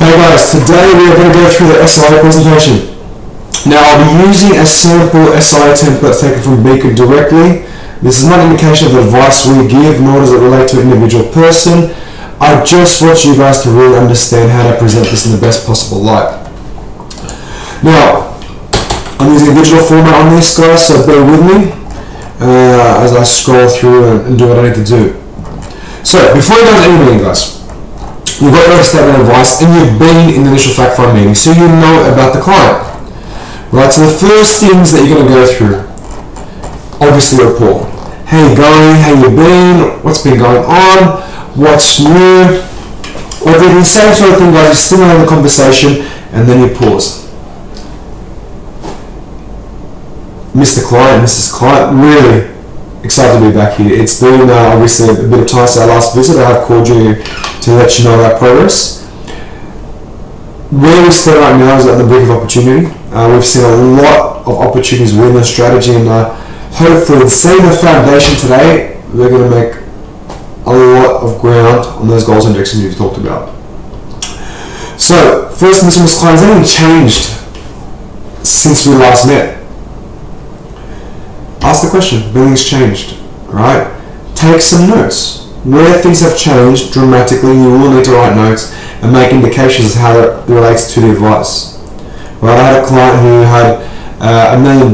Hey guys, today we are going to go through the SI presentation. Now I'll be using a sample SI template taken from Beacon directly. This is not an indication of the advice we give, nor does it relate to an individual person. I just want you guys to really understand how to present this in the best possible light. Now, I'm using a digital format on this, guys, so bear with me as I scroll through and do what I need to do. So, before you go to anything, guys, you've got your statement of advice and you've been in the initial fact find meeting, so you know about the client. Right, so the first things that you're going to go through, obviously rapport. How you going, how you been, what's been going on, what's new, everything, the same sort of thing, guys. You stimulate the conversation and then you pause. Mr. Client, Mrs. Client, really excited to be back here. It's been obviously a bit of time since our last visit. I have called you to let you know our progress. Where we stand right now is at the brink of opportunity. We've seen a lot of opportunities within the strategy, and hopefully, setting the foundation today, we're going to make a lot of ground on those goals and directions we've talked about. So, first and foremost, clients, has anything changed since we last met? Ask the question, everything's changed, alright? Take some notes. Where things have changed dramatically, you will need to write notes and make indications of how it relates to the advice. Right, I had a client who had $1 million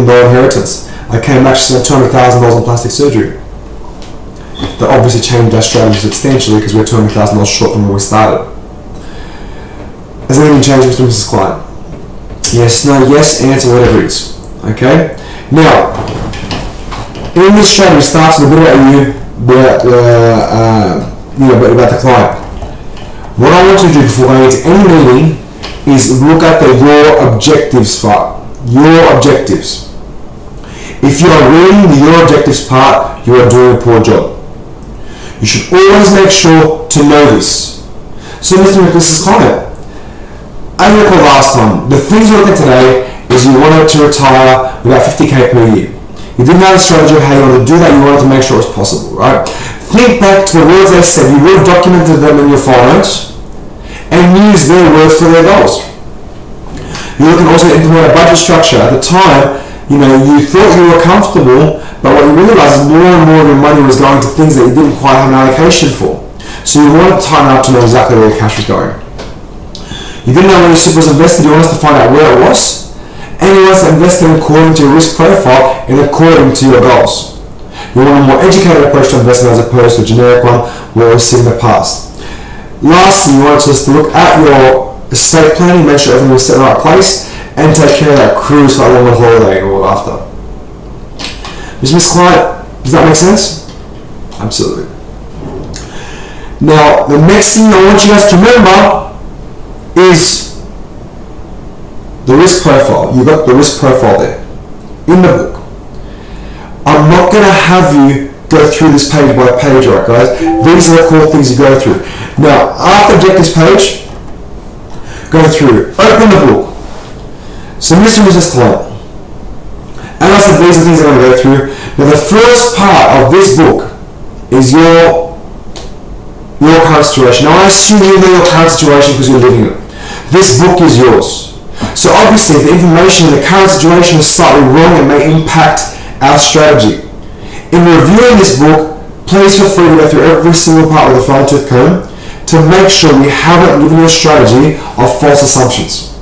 inheritance. I came back to spend $200,000 on plastic surgery. That obviously changed our strategy substantially because we were $200,000 short from where we started. Has anything changed with Mrs. Client? Yes, no, yes, answer, whatever it is. Okay? Now, in this strategy, it starts with a bit about you, about the client. What I want you to do before going into any meeting is look at the your objectives part. Your objectives. If you are reading the your objectives part, you are doing a poor job. You should always make sure to know this. So Mrs. Client, I recall last time, the things we're looking at today is you wanted to retire with about 50k per year. You didn't have a strategy of how you wanted to do that, you wanted to make sure it was possible, right? Think back to the words they said, you would have documented them in your file notes and use their words for their goals. You're looking also to implement a budget structure. At the time, you thought you were comfortable, but what you realized is more and more of your money was going to things that you didn't quite have an allocation for. So you wanted to time out to know exactly where your cash was going. You didn't know where your super was invested, you wanted to find out where it was, and you wanted to invest in according to your risk profile and according to your goals. You want a more educated approach to investment as opposed to a generic one where we've seen in the past. Lastly, you want to just look at your estate planning, make sure everything was set in the right place, and take care of that cruise for that long holiday or after. Mrs. Client, does that make sense? Absolutely. Now, the next thing I want you guys to remember is the risk profile. You've got the risk profile there in the book. I'm not going to have you go through this page by page, right, guys? These are the core things you go through. Now, after objectives page, go through, open the book. So Mr. and Mrs. Client. And I said these are things I'm going to go through. Now, the first part of this book is your current situation. Now, I assume you know your current situation because you're living it. This book is yours. So obviously, if the information in the current situation is slightly wrong, it may impact our strategy. In reviewing this book, please feel free to go through every single part with a fine-tooth comb to make sure we haven't given you a strategy of false assumptions.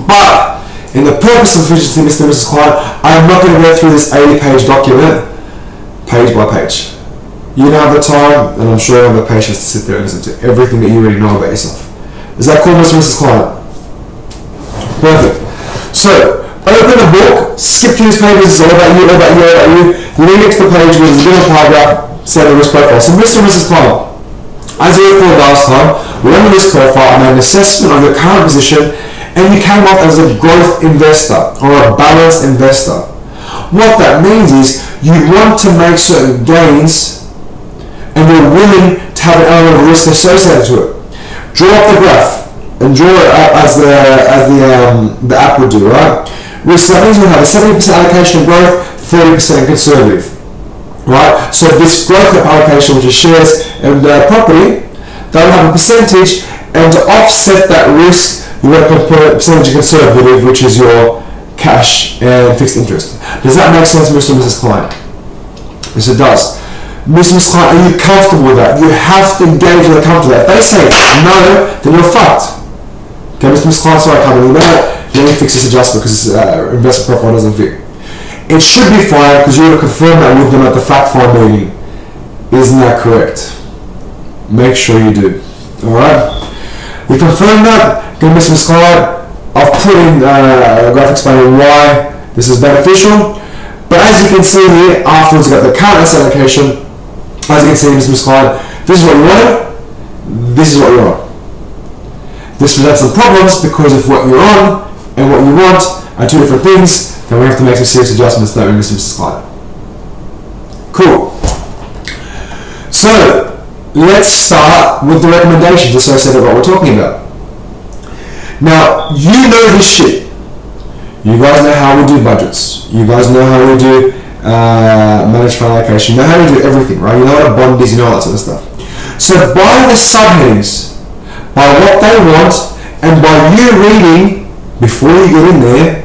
But in the purpose of efficiency, Mr. and Mrs. Client, I am not going to go through this 80-page document page by page. You don't have the time, and I'm sure you have the patience to sit there and listen to everything that you already know about yourself. Is that cool, Mr. and Mrs. Client? Perfect. So, open the book, skip through these pages, it's all about you, all about you, all about you. You need to get to the page where there's a bit of a paragraph saying the risk profile. So, Mr. and Mrs. Client, as you recall last time, we went on this profile, I made an assessment of your current position, and you came off as a growth investor or a balanced investor. What that means is you want to make certain gains and you're willing to have an element of risk associated to it. Draw up the graph and draw it up as the app would do, right? Risk, that means we have a 70% allocation of growth, 30% conservative. Right? So this growth allocation, which is shares and property, they'll have a percentage And to offset that risk, you got to put a percentage of conservative, which is your cash and fixed interest. Does that make sense, Mr. and Mrs. Client? Yes, it does. Mr. and Mrs. Client, are you comfortable with that? You have to engage with the comfortable with that. If they say no, then you're fucked. Okay, Mr. and Mrs. Client, sorry, I can't believe that. Let me fix this adjustment because investment profile doesn't fit. It should be fine because you would have confirmed that with them at the fact find meeting. Isn't that correct? Make sure you do. Alright? You confirm that. Good, Mr. and Mrs. Client. I've put in a graph explaining why this is beneficial. But as you can see here, afterwards we've got the current asset allocation. As you can see, Mr. and Mrs. Client, this is what you wanted, this is what you're on. This presents some problems because if what you're on and what you want are two different things, then we have to make some serious adjustments there, Mr. and Mrs. Client. Cool. So, let's start with the recommendations associated with what we're talking about. Now, you know this shit. You guys know how we do budgets. You guys know how we do managed fund allocation. You know how we do everything, right? You know what a bond is, you know all that sort of stuff. So by the subheadings, by what they want, and by you reading, before you get in there,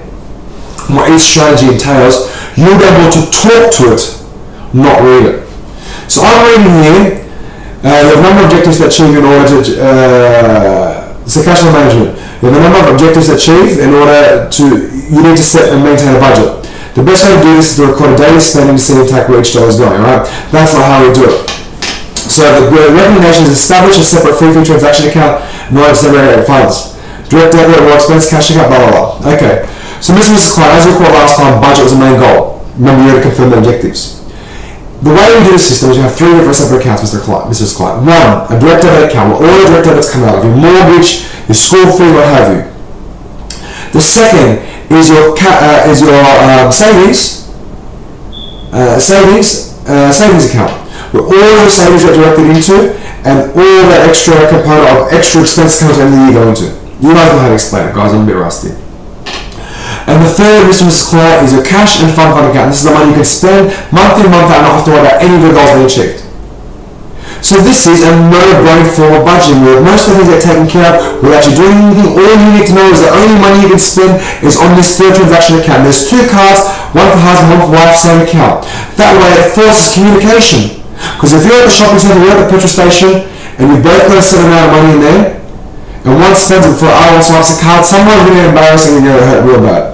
what each strategy entails, you'll be able to talk to it, not read it. So I'm reading here, the number of objectives to achieve in order to, so cash flow management. You have a number of objectives to achieve in order to, you need to set and maintain a budget. The best way to do this is to record a daily spending to see and track where each dollar is going, right? That's not how we do it. So the recommendation is establish a separate free transaction account in order to separate funds. Direct debit or expense cash account, blah, blah, blah. Okay. So Mr. and Mrs. Client, as we recalled last time, budget was the main goal. Remember, you had to confirm the objectives. The way we do the system is we have three different separate accounts, Mr. Client. One, a direct debit account where all the direct debits come out of your mortgage, your school fee, what have you. The second is your savings account, where all the savings are directed into, and all that extra component of extra expense comes at the end of the year go into. You guys know how to explain it, guys. I'm a bit rusty. And the third, Mr. and Mrs. Client, is your cash and fund account. This is the money you can spend month in, month out, and not have to worry about any of the goals being achieved. So this is a no-brain form of budgeting where most of the things get taken care of without you doing anything. All you need to know is the only money you can spend is on this third transaction account. There's two cards, one for husband, one for wife, same account. That way it forces communication. Because if you're at the shopping centre, you're at the petrol station, and you both got a certain amount of money in there, and one spends it for one swipes a card, someone's going to get embarrassed and you're going to hurt real bad.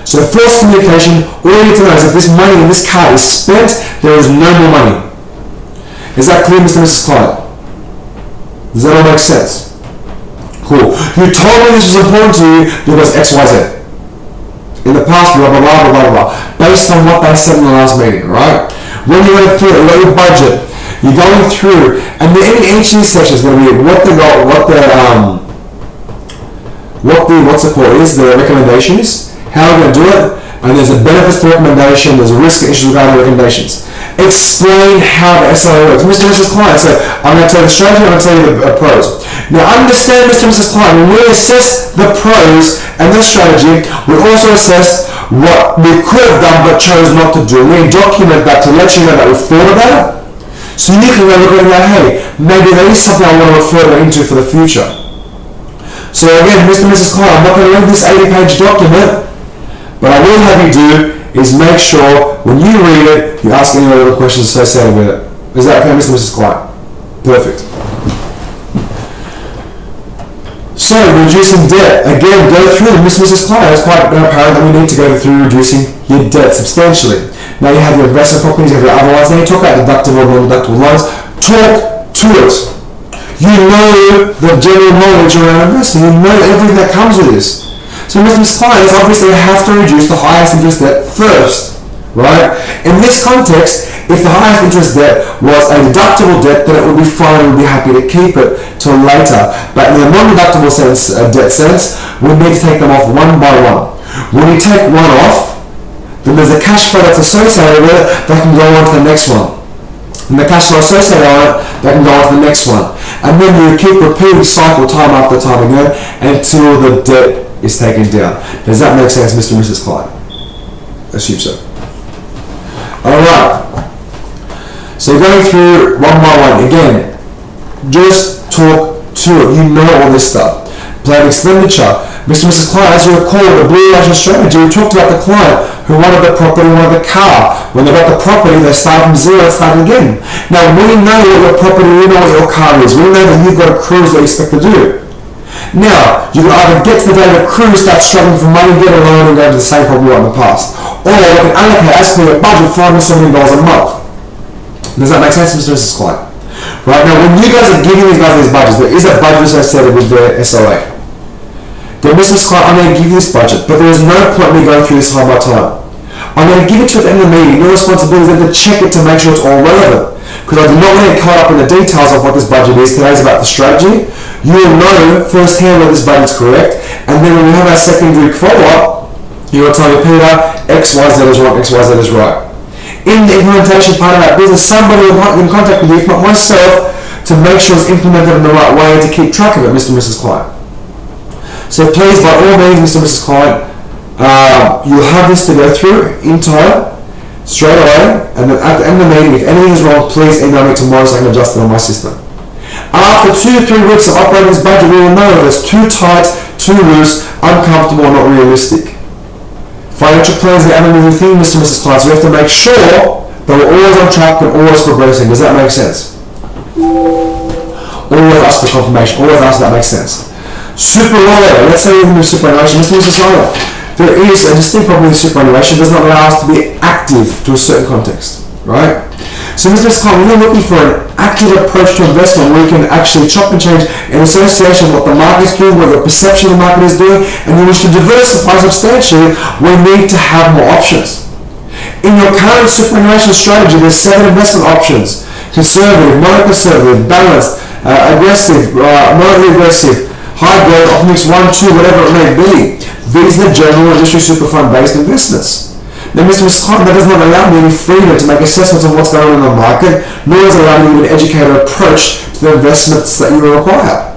So forced communication, all you need to know is if this money in this card is spent, there is no more money. Is that clear, Mr. and Mrs. Client? Does that all make sense? Cool. You told me this was important to you because X, Y, Z. In the past, blah, blah, blah, blah, blah, based on what they said in the last meeting, right? When you went through it, you got your budget, you're going through, and in each of these sections is going to be what's the recommendation is, how we're going to do it, and there's a benefits to recommendation, there's a risk and issues regarding recommendations. Explain how the SLA works. Mr. and Mrs. Client, so I'm going to tell you the strategy, I'm going to tell you the pros. Now understand, Mr. and Mrs. Client, when we assess the pros and the strategy, we also assess what we could have done but chose not to do. We document that to let you know that we've thought about it. So you can go look at it and go, hey, maybe there is something I want to refer into for the future. So again, Mr. and Mrs. Client, I'm not going to read this 80-page document, but I will have you do is make sure when you read it, you ask any other questions associated with it. Is that okay, Mr. and Mrs. Client? Perfect. So, reducing debt. Again, go through Mr. and Mrs. Client. It's quite apparent that we need to go through reducing your debt substantially. Now you have your investment properties, you have your other ones. Now you talk about deductible and non-deductible loans. Talk to it. You know the general knowledge around investing. You know everything that comes with this. So Mr. and Mrs. Clients obviously have to reduce the highest interest debt first, right? In this context, if the highest interest debt was a deductible debt, then it would be fine, we'd be happy to keep it till later. But in the non-deductible debt sense, we need to take them off one by one. When we take one off, then there's a cash flow that's associated with it that can go on to the next one. And the cash flow associated on it that can go on to the next one. And then you keep repeating the cycle time after time again until the debt is taken down. Does that make sense, Mr. and Mrs. Client? Assume so. Alright. So going through one by one. Again, just talk to it. You know all this stuff. Planned expenditure. Mr. and Mrs. Client, as you recall, the Blue Ocean strategy, we talked about the client who wanted the property, wanted the car. When they got the property, they start from zero and start again. Now, we know what your property, we know what your car is. We know that you've got a cruise that you expect to do. Now, you can either get to the day of the cruise, start struggling for money, get a loan, and go to the same property in the past. Or you can allocate as per your budget $570 a month. Does that make sense, Mr. and Mrs. Client? Right, now when you guys are giving these guys these budgets, there is a budget associated with the SOA. Then Mrs. Client, I'm going to give you this budget, but there is no point in me going through this time by time. I'm going to give it to you at the end of the meeting. Your responsibility is then to check it to make sure it's all relevant. Because I do not want to get caught up in the details of what this budget is. Today's about the strategy. You will know firsthand whether this budget's correct, and then when we have our secondary follow-up, you're going to tell me, Peter, X, Y, Z is wrong, X, Y, Z is right. In the implementation part of our business, somebody will get in contact with you, if not myself, to make sure it's implemented in the right way and to keep track of it, Mr. and Mrs. Client. So please, by all means, Mr. and Mrs. Client, you'll have this to go through in time, straight away, and then at the end of the meeting, if anything is wrong, please email me tomorrow so I can adjust it on my system. After 2 to 3 weeks of operating this budget, we will know if it's too tight, too loose, uncomfortable, or not realistic. Financial plans are the moving thing, Mr. and Mrs. Client, so we have to make sure that we're always on track and always progressing. Does that make sense? Always ask for confirmation, always ask if that makes sense. Superannuation, let's say we can do superannuation. Mr. and Mrs. Client, there is a distinct problem with superannuation. It does not allow us to be active to a certain context, right? So Mr. and Mrs. Client, we're looking for an active approach to investment where we can actually chop and change in association with what the market is doing, what the perception of the market is doing, and you wish to diversify substantially, we need to have more options. In your current superannuation strategy, there's 7 investment options: conservative, non-conservative, balanced, aggressive, moderately aggressive, high growth, optimics 1, 2, whatever it may be. These are the general industry super fund based investments. Now, Mr. and Mrs. Client, that does not allow me any freedom to make assessments on what's going on in the market, nor does it allow me an educated approach to the investments that you require.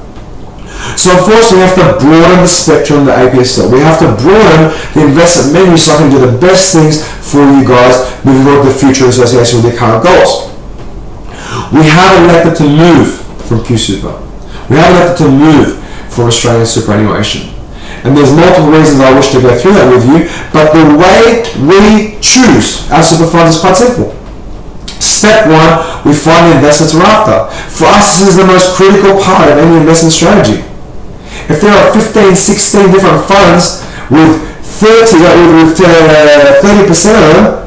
So unfortunately, we have to broaden the spectrum of the APSL. We have to broaden the investment menu so I can do the best things for you guys moving forward to the future in association with your current goals. We have elected to move from QSuper. We have elected to move from Australian superannuation. And there's multiple reasons I wish to go through that with you, but the way we choose our super funds is quite simple. Step 1, we find the investments we're after. For us, this is the most critical part of any investment strategy. If there are 15, 16 different funds with 30% of them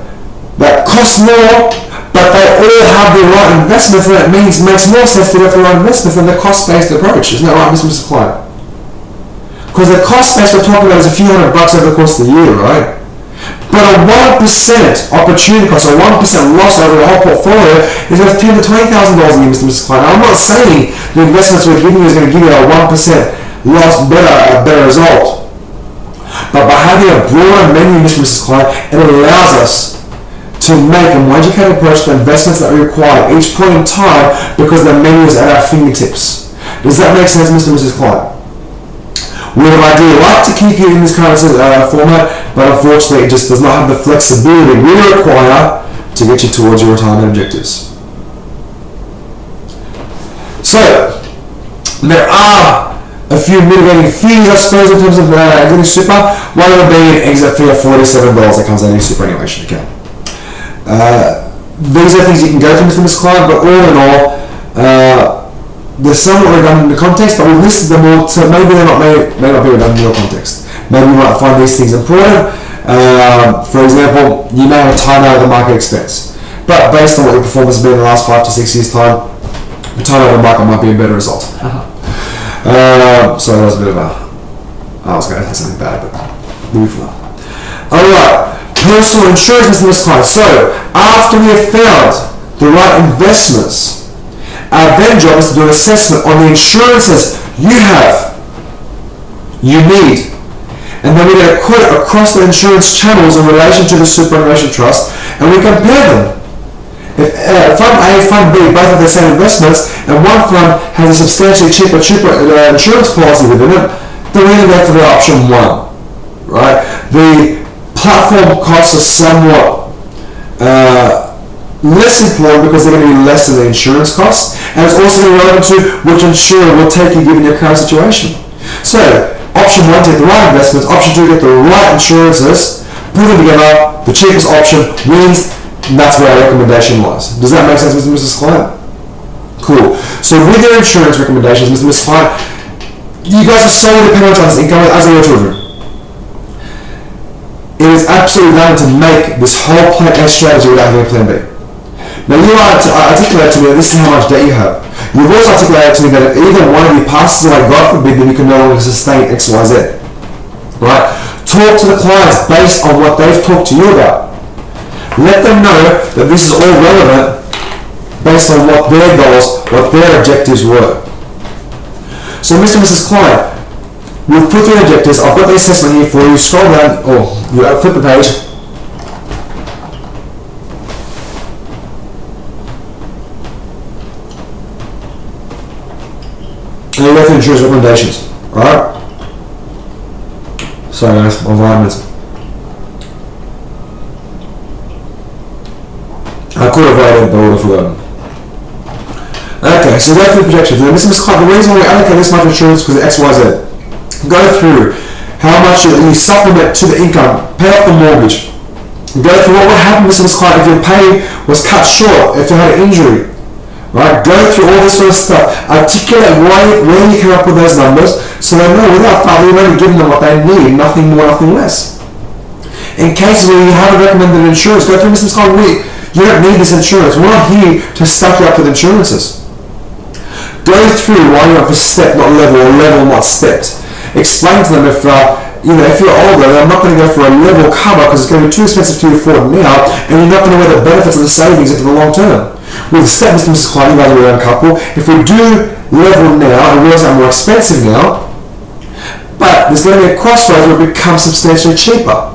that cost more, but they all have the right investments, then it means makes more sense to go for the right investments than the cost-based approach. Isn't that right, Mr. Client? Because the cost base we're talking about is a few $100 over the course of the year, right? But a 1% opportunity cost, a 1% loss over the whole portfolio is worth $10,000 to $20,000 a year, Mr. Client. Now, I'm not saying the investments we're giving you is going to give you a 1% loss better result. But by having a broader menu, Mr. Client, it allows us to make a more educated approach to investments that we require at each point in time because the menu is at our fingertips. Does that make sense, Mr. and Mrs. Client? We would ideally like to keep you in this kind of format, but unfortunately it just does not have the flexibility we require to get you towards your retirement objectives. So, there are a few mitigating fees, I suppose, in terms of getting super. One of them being an exit fee of $47 that comes out of your superannuation account. These are things you can go through, Mr. and Mrs. Client, but all in all, they're somewhat redundant in the context, but we've listed them all, so maybe they may not be redundant in your context. Maybe you might find these things important. For example, you may have a timeout of the market expense, but based on what your performance has been in the last 5 to 6 years' time, the timeout of the market might be a better result. So that was a bit of I was going to say something bad, but move for that. Alright, personal insurance, Mr. Client. So, after we have found the right investments, our then job is to do an assessment on the insurances you need, and then we get a quote across the insurance channels in relation to the superannuation trust, and we compare them. If Fund A, Fund B both have the same investments, and one fund has a substantially cheaper insurance policy within it, then we're going to go for the option 1, right? The platform costs are somewhat less important because they're going to be less than the insurance costs, and it's also going to be relevant to which insurer will take you given your current situation. So, option 1, take the right investments. Option 2, get the right insurances. Put them together, the cheapest option wins, and that's where our recommendation lies. Does that make sense, Mr. and Mrs. Client? Cool. So with your insurance recommendations, Mr. and Mrs. Client, you guys are solely dependent on this income as are your children. It is absolutely relevant to make this whole plan A strategy without having a plan B. Now you articulate to me that this is how much debt you have. You've also articulated to me that if either one of you passes away, God forbid, then you can no longer sustain X, Y, Z. Right? Talk to the clients based on what they've talked to you about. Let them know that this is all relevant based on what their goals, what their objectives were. So Mr. and Mrs. Client, we've put the objectives, I've got the assessment here for you, scroll down, or you flip the page. And you go through insurance recommendations, alright? Sorry guys, my vitamins. I could have waited, but I would have forgotten. Okay, so go through the projections. Now, this is the reason why we allocate this much insurance because of X, Y, Z. Go through how much you supplement to the income, pay off the mortgage. Go through what would happen to this client if your pay was cut short, if you had an injury. Right? Go through all this sort of stuff. Articulate where you came up with those numbers so they know without fail you're only giving them what they need, nothing more, nothing less. In cases where you haven't recommended insurance, go through this time. You don't need this insurance. We're not here to stuff you up with insurances. Go through why you want for step, not level, or level, not stepped. Explain to them if you're older, I'm not going to go for a level cover because it's going to be too expensive to afford now, and you're not going to weigh the benefits of the savings into the long term. With step, Mr. and Mrs. Klein, you guys are your own couple. If we do level now and realize I'm more expensive now, but there's going to be a crossroads where it becomes substantially cheaper.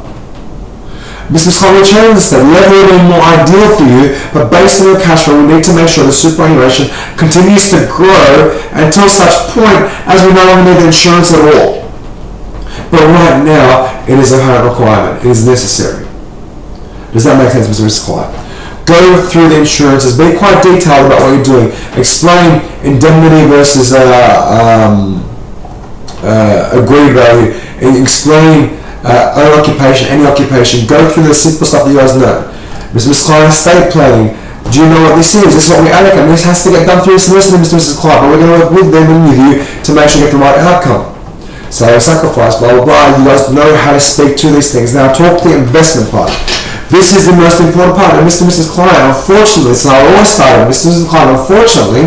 Mr. Scott, we change this step. Level will be more ideal for you, but based on your cash flow, we need to make sure the superannuation continues to grow until such point as we no longer need the insurance at all. But right now, it is a hard requirement. It is necessary. Does that make sense, Mr. and Mrs. Client? Go through the insurances. Be quite detailed about what you're doing. Explain indemnity versus agreed value. Explain own occupation, any occupation. Go through the simple stuff that you guys know. Mr. and Mrs. Client, estate planning. Do you know what this is? This is what we allocate. This has to get done through semester, Mr. and Mrs. Client, but we're going to work with them and with you to make sure you get the right outcome. So sacrifice, blah, blah, blah. You guys know how to speak to these things. Now talk to the investment part. This is the most important part. And Mr. and Mrs. Client, unfortunately, so I always started, Mr. and Mrs. Client, unfortunately,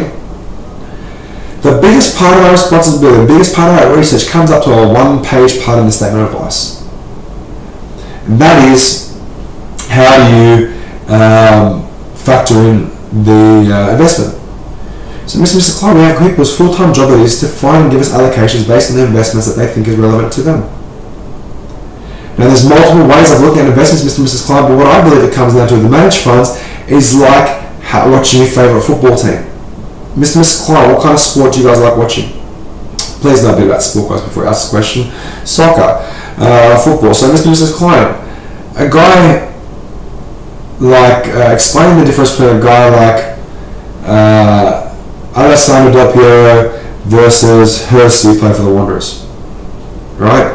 the biggest part of our responsibility, the biggest part of our research comes up to a one-page part in the statement of advice. And that is how do you factor in the investment. So Mr. and Mrs. Client, we have people's full-time job it is to find and give us allocations based on the investments that they think is relevant to them. Now there's multiple ways of looking at investments, Mr. and Mrs. Client, but what I believe it comes down to the managed funds is like watching your favourite football team. Mr. and Mrs. Client, what kind of sport do you guys like watching? Please don't be about sport, guys, before I ask the question. Soccer, football. So Mr. and Mrs. Client, a guy like, explain the difference between a guy like Alessandro Del Piero versus Hersey who play for the Wanderers. Right?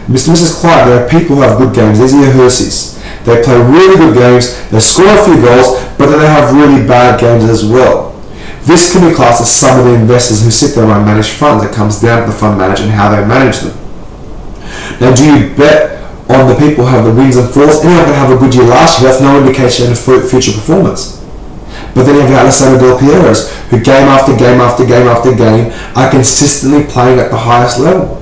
Mr. and Mrs. Client, there are people who have good games. These are your Herseys. They play really good games, they score a few goals, but then they have really bad games as well. This can be classed as some of the investors who sit there and manage funds. It comes down to the fund manager and how they manage them. Now, do you bet on the people who have the wins and falls? Anyone can have a good year last year, that's no indication of future performance. But then you have Alessandro Del Piero's, who game after game after game after game are consistently playing at the highest level.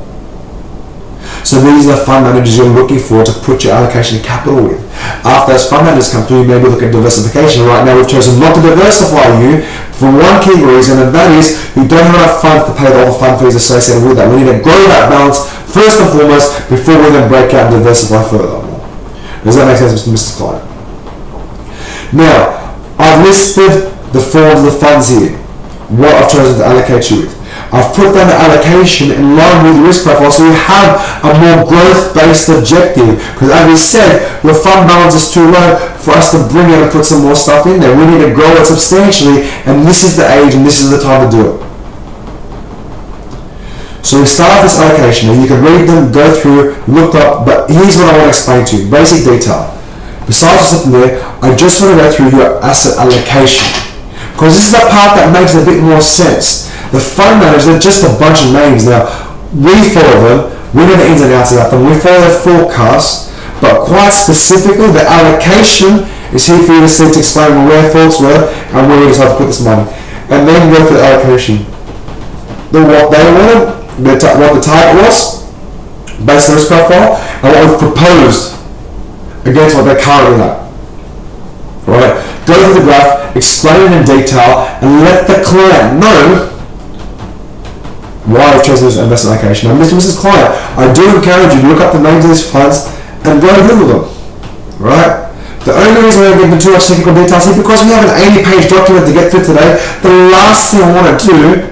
So these are the fund managers you're looking for to put your allocation of capital with. After those fund managers come through, you maybe look at diversification. Right now we've chosen not to diversify you for one key reason, and that is we don't have enough funds to pay all the fund fees associated with that. We need to grow that balance first and foremost before we then break out and diversify further. Does that make sense, Mr. and Mrs. Client? Now, I've listed the forms of the funds here, what I've chosen to allocate you with. I've put down the allocation in line with the risk profile so we have a more growth-based objective. Because as we said, your fund balance is too low for us to bring it and put some more stuff in there. We need to grow it substantially, and this is the age and this is the time to do it. So we start with this allocation, and you can read them, go through, look up, but here's what I want to explain to you, basic detail. Besides sitting there, I just want to go through your asset allocation. Because this is the part that makes a bit more sense. The fund managers are just a bunch of names. Now, we follow them, we know the ins and outs of them, we follow their forecasts, but quite specifically, the allocation is here for you to see to explain where thoughts were and where you decide to put this money. And then go through the allocation. What they wanted, what the target was, based on risk profile, and what we've proposed against what they're currently at. Right? Go through the graph, explain it in detail, and let the client know why I've chosen this investment allocation. Now, Mr. and Mrs. Client, I do encourage you to look up the names of these funds and go Google them. Right? The only reason I don't give them too much technical details is because we have an 80-page document to get through today. The last thing I want to do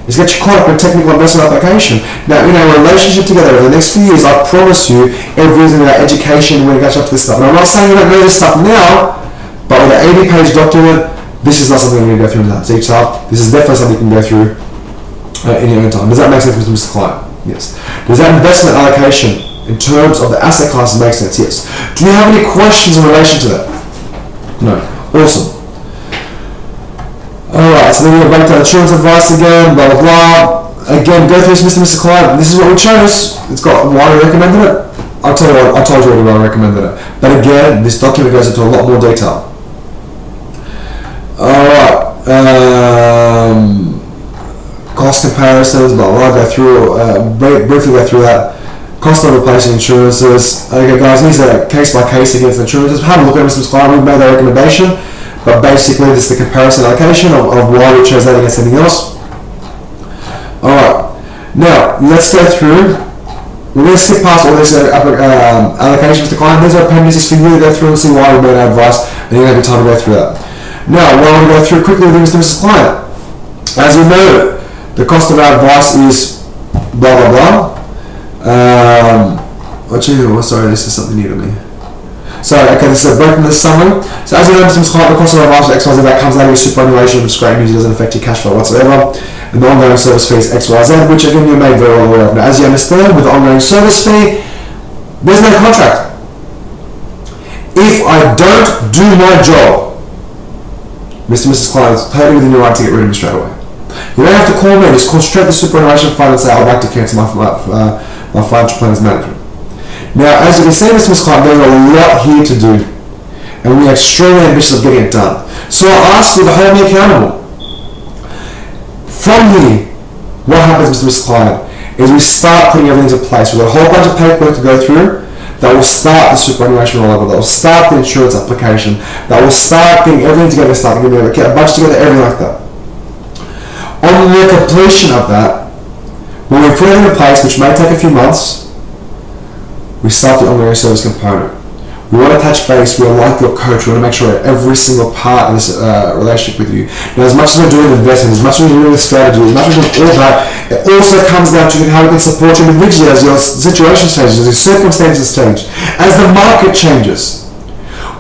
is get you caught up in technical investment application. Now, in our relationship together over the next few years, I promise you, everything's about education when you catch up to this stuff. And I'm not saying you don't know this stuff now, but with an 80-page document, this is not something we're going to go through in that detail. This is definitely something you can go through in your own time. Does that make sense, Mr. Client? Yes. Does that investment allocation in terms of the asset classes make sense? Yes. Do you have any questions in relation to that? No. Awesome. Alright, so then we're going to break down insurance advice again, blah blah blah. Again, go through this, Mr. Client. This is what we chose. It's got why we recommended it. I'll tell you what, I told you already why I recommended it. But again, this document goes into a lot more detail. Alright. Cost comparisons, blah blah, go through, briefly go through that. Cost of replacing insurances. Okay guys, these are case by case against insurances. Have a look at Mr. Client, we've made that recommendation, but basically this is the comparison allocation of why we chose that against anything else. Alright, now let's go through, we're going to skip past all this allocations to client. These are appendices for you to go through and see why we made our advice, and you're going to have time to go through that. Now, what I want to go through quickly with Mr. Client. As you know, the cost of our advice is blah blah blah. Sorry, this is something new to me. So, okay, this is a break in the summary. So, as you know, Mr. Client, the cost of our advice is XYZ, that comes out of your superannuation, which is great news, it doesn't affect your cash flow whatsoever. And the ongoing service fee is XYZ, which again you're made very well aware of. Now, as you understand, with the ongoing service fee, there's no contract. If I don't do my job, Mr. and Mrs. Client, it's totally within your right to get rid of me straight away. You don't have to call me, just call straight to the superannuation fund and say, I'd like to cancel my financial planners management. Now, as you can see, Mr. and Mrs. Client, there's a lot here to do, and we are extremely ambitious of getting it done. So I ask you to hold me accountable. From here, what happens, Mr. and Mrs. Client, is we start putting everything into place. We've got a whole bunch of paperwork to go through that will start the superannuation rollover, that will start the insurance application, that will start getting everything together, start getting a bunch together, everything like that. On the completion of that, when we put it into place, which may take a few months, we start the ongoing service component. We want to touch base, we are like your coach, we want to make sure that every single part of this relationship with you. Now, as much as we're doing investment, as much as we're doing strategy, as much as we're doing all that, it also comes down to how we can support you individually as your situation changes, as your circumstances change, as the market changes.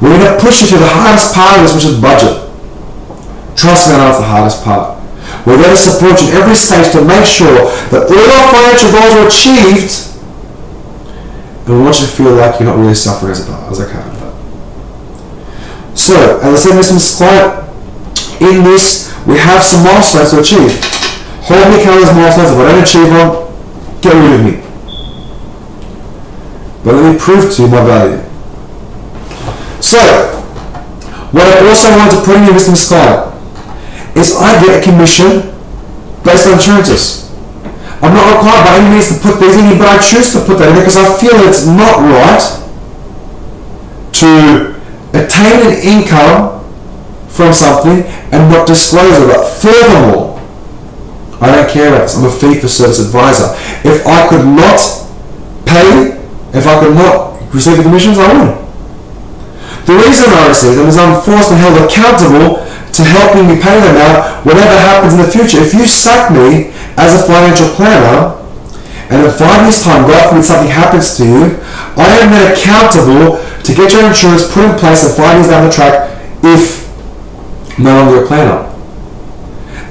We're going to push you to the hardest part of this, which is budget. Trust me, I know it's the hardest part. We're going to support you in every stage to make sure that all our financial goals are achieved, and we want you to feel like you're not really suffering as a candidate. So, as I said, Mr. and Mrs. Client, in this, we have some milestones to achieve. Hold me accountable as milestones. If I don't achieve one, get rid of me. But let me prove to you my value. So, what I also want to put in you, Mr. and Mrs. Client, is I get a commission based on insurances. I'm not required by any means to put these in, but I choose to put that in because I feel it's not right to attain an income from something and not disclose it. But furthermore, I don't care about this. I'm a fee-for-service advisor. If I could not pay, if I could not receive the commissions, I wouldn't. The reason I receive them is I'm forced and held accountable to helping me pay them out whatever happens in the future. If you sack me as a financial planner, and in 5 years' time, God forbid something happens to you, I am then accountable to get your insurance put in place and 5 years down the track if no longer a planner.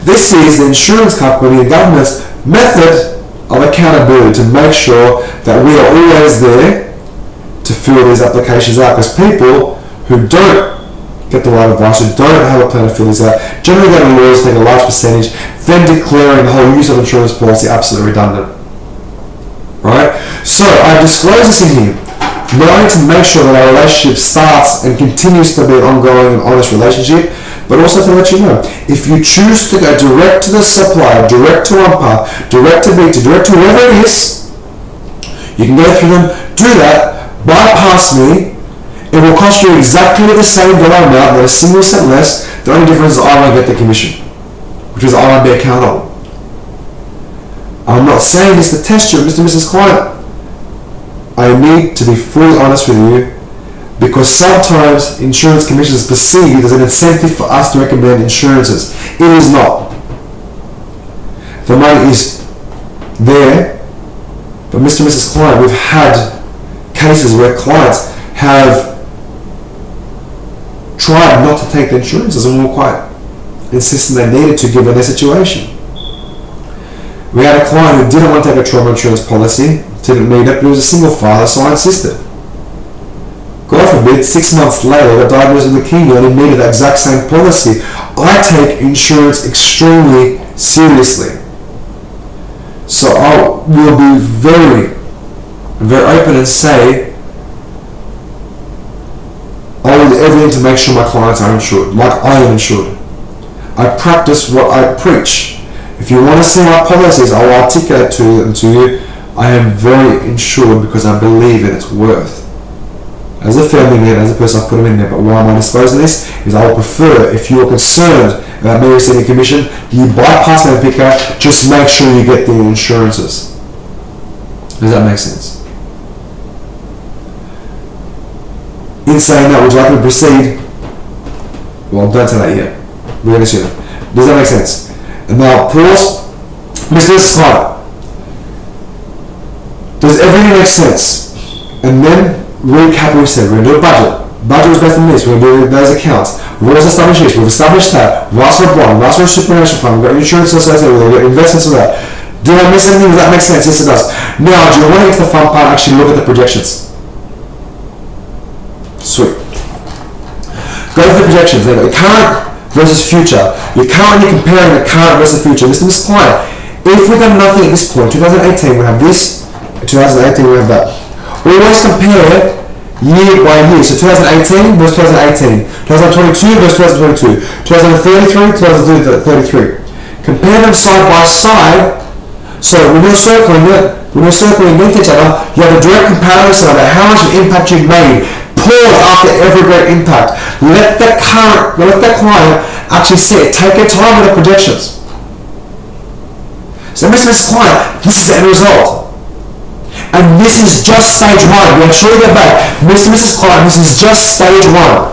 This is the insurance company and government's method of accountability to make sure that we are always there to fill these applications out, because people who don't get the right advice, who don't have a plan to fill these out, generally go to lawyers, take a large percentage, then declaring the whole use of insurance policy absolutely redundant. Right? So I disclose this in here, not only to make sure that our relationship starts and continues to be an ongoing and honest relationship, but also to let you know, if you choose to go direct to the supplier, direct to OnePath, direct to B2, direct to whoever it is, you can go through them, do that, bypass me. It will cost you exactly the same dollar amount, not a single cent less. The only difference is I won't get the commission, which is I won't be accountable. I'm not saying this to test you, Mr. and Mrs. Client. I need to be fully honest with you, because sometimes insurance commissions is perceived as an incentive for us to recommend insurances. It is not. The money is there, but Mr. and Mrs. Client, we've had cases where clients have tried not to take the insurances and were quite insistent they needed to given their situation. We had a client who didn't want to take a trauma insurance policy, didn't need it, but he was a single father, so I insisted. God forbid, 6 months later, got diagnosed with leukemia and he needed the exact same policy. I take insurance extremely seriously. So I will be very, very open and say, I will do everything to make sure my clients are insured, like I am insured. I practice what I preach. If you want to see my policies, I will articulate them to you. I am very insured because I believe in its worth. As a family man, as a person, I put them in there. But why am I disclosing this? Is I would prefer, if you are concerned about me receiving commission, you bypass that picker, just make sure you get the insurances. Does that make sense? In saying that, would you like me to proceed? Well, don't say that yet. We're going to see that. Does that make sense? And now, pause. Mr. Scott, does everything make sense? And then recap what we said. We're going to do a budget. Budget was based on this. We're going to do those accounts. We've also established this. We've established that. Rights for a bond, rights for a superannuation fund. We've got insurance associated with it. We've got investments with that. Did I miss anything? Does that make sense? Yes, it does. Now, do you want to get to the fun part and actually look at the projections? Sweet. Go to the projections. They've got the current versus future. You're currently comparing the current versus the future. Mr. Miss Client, if we've done nothing at this point, 2018 we have this, 2018 we have that. Always compare year by year. So 2018 versus 2018, 2022 versus 2022, 2033, 2033. Compare them side by side. So when you're circling next each other, you have a direct comparison about how much of impact you've made. Pause after every great impact. Let the client actually see it. Take your time with the projections. So Mr. Client, this is the end result. And this is just stage one. We'll show you that back. Mr. and Mrs. Client, this is just stage one.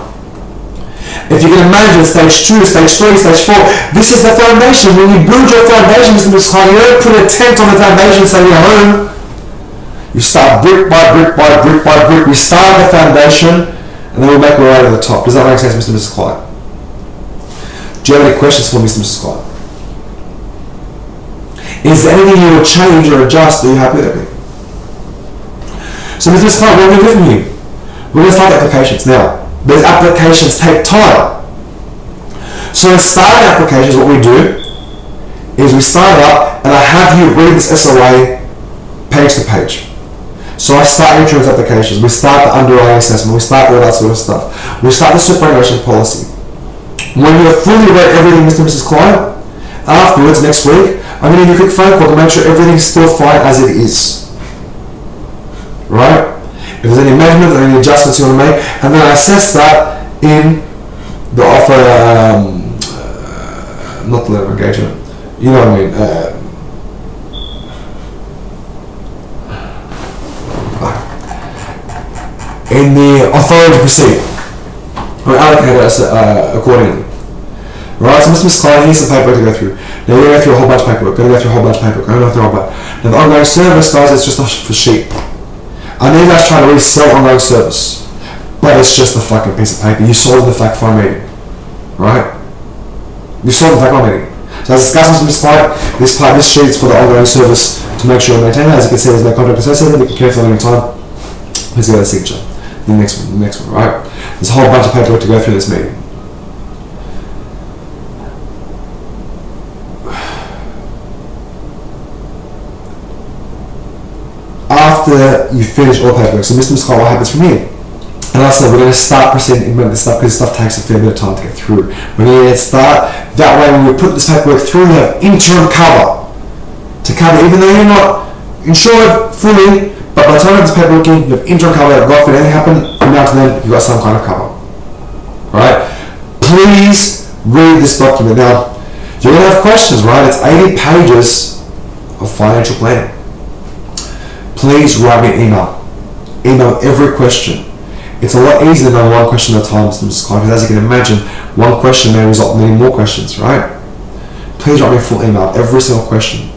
If you can imagine stage 2, stage 3, stage 4, this is the foundation. When you build your foundation, Mr. and Mrs. Client, you don't put a tent on the foundation saying you're home. You start brick by brick by brick by brick. We start at the foundation and then we'll make our way to the top. Does that make sense, Mr. and Mrs. Client? Do you have any questions for Mr. and Mrs. Client? Is there anything you will change or adjust? Are you happy with everything? So Mr. and Mrs. Client, what are we going to do from you? We're going to start applications. Now, those applications take time. So in starting applications, what we do is we start it up and I have you read this SOA page to page. So I start insurance applications, we start the underwriting assessment, we start all that sort of stuff. We start the superannuation policy. When you have fully read everything, Mr. and Mrs. Client, afterwards, next week, I'm going to give you a quick phone call to make sure everything's still fine as it is. Right? If there's any measurements or any adjustments you want to make, and then I assess that in the offer, not the letter of engagement, you know what I mean, in the authority to proceed. We allocate it accordingly. Right, so Mr. Client, here's the paperwork to go through. Now we're going to go through a whole bunch of paperwork, going to go through a whole bunch of paperwork, going to go through a whole bunch. Now the ongoing service, guys, it's just not for sheep. I know you guys trying to really sell ongoing service, but it's just a fucking piece of paper. You sold the fact find meeting, right? You sold the fact find meeting. So as discussed with Mr. Client, this sheet is for the ongoing service to make sure you maintain it. As you can see, there's no contract associated. We can cancel at any time. Please get the signature. The next one, right? There's a whole bunch of paperwork to go through this meeting. After you finish all paperwork, so Mr. Scott, what happens from here? And like I said, we're going to start proceeding to implement this stuff because this stuff takes a fair bit of time to get through. We're going to start that way. When we put this paperwork through, we have interim cover to cover, even though you're not insured fully, but by the time you have this paperwork in, you have interim cover. God forbid anything happen from now to then, you've got some kind of cover. Alright? Please read this document. Now, you're going to have questions, right? It's 80 pages of financial planning. Please write me an email. Email every question. It's a lot easier than one question at a time, Mr. Client, because as you can imagine, one question may result in many more questions, right? Please write me a full email, every single question.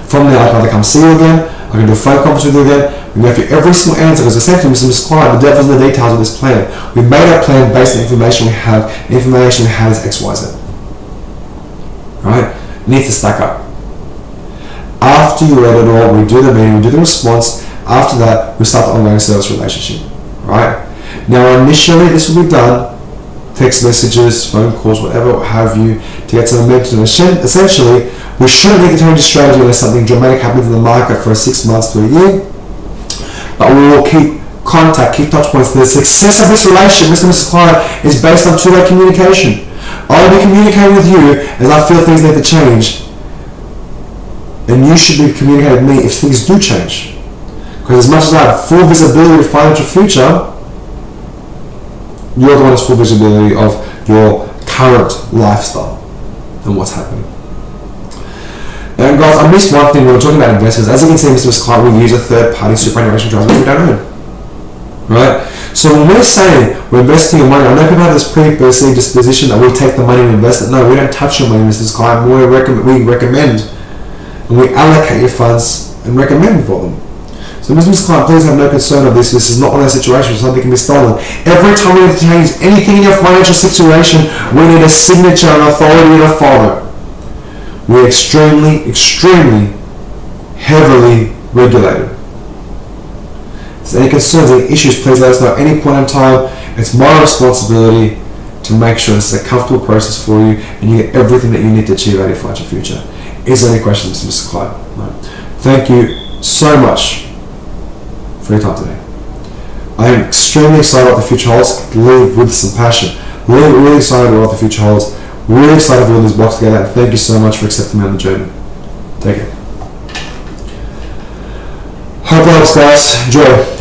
From there, I can either come see you again, I can do a phone conference with you again, we can go through every single answer, because essentially, Mr. Client, the devil's in the details of this plan. We made our plan based on the information we have. The information we have is X, Y, Z. Right? It needs to stack up. After you read it all, we do the meeting, we do the response. After that, we start the ongoing service relationship. Right? Now, initially, this will be done, text messages, phone calls, whatever, what have you, to get some momentum. Essentially, we shouldn't need to change the strategy unless something dramatic happens in the market for 6 months to a year. But we will keep contact, keep touch points. The success of this relationship, Mr. and Mrs. Client, is based on two-way communication. I'll be communicating with you as I feel things need to change. And you should be communicating with me if things do change. Because as much as I have full visibility of financial future, you're the one who has full visibility of your current lifestyle and what's happening. And guys, I missed one thing when we're talking about investors. As you can see, Mr. Client, we use a third-party superannuation trust, which we don't own. Right? So when we're saying we're investing your money, I know people have this pre-perceived disposition that we take the money and invest it. No, we don't touch your money, Mr. Client. We recommend and we allocate your funds and recommend for them. So Mr. Client, please have no concern of this. This is not one of those situations where something can be stolen. Every time we have to change anything in your financial situation, we need a signature, an authority, and a follow. We're extremely, extremely heavily regulated. If there's any concerns, any issues, please let us know at any point in time. It's my responsibility to make sure this is a comfortable process for you and you get everything that you need to achieve out of your financial future. Is there any questions, Mr. Client? No. Thank you so much for your time today. I am extremely excited about the future holds. Live with some passion. Really excited about what the future holds. Really excited to build this box together. And thank you so much for accepting me on the journey. Take care. Hope it helps, guys. Enjoy.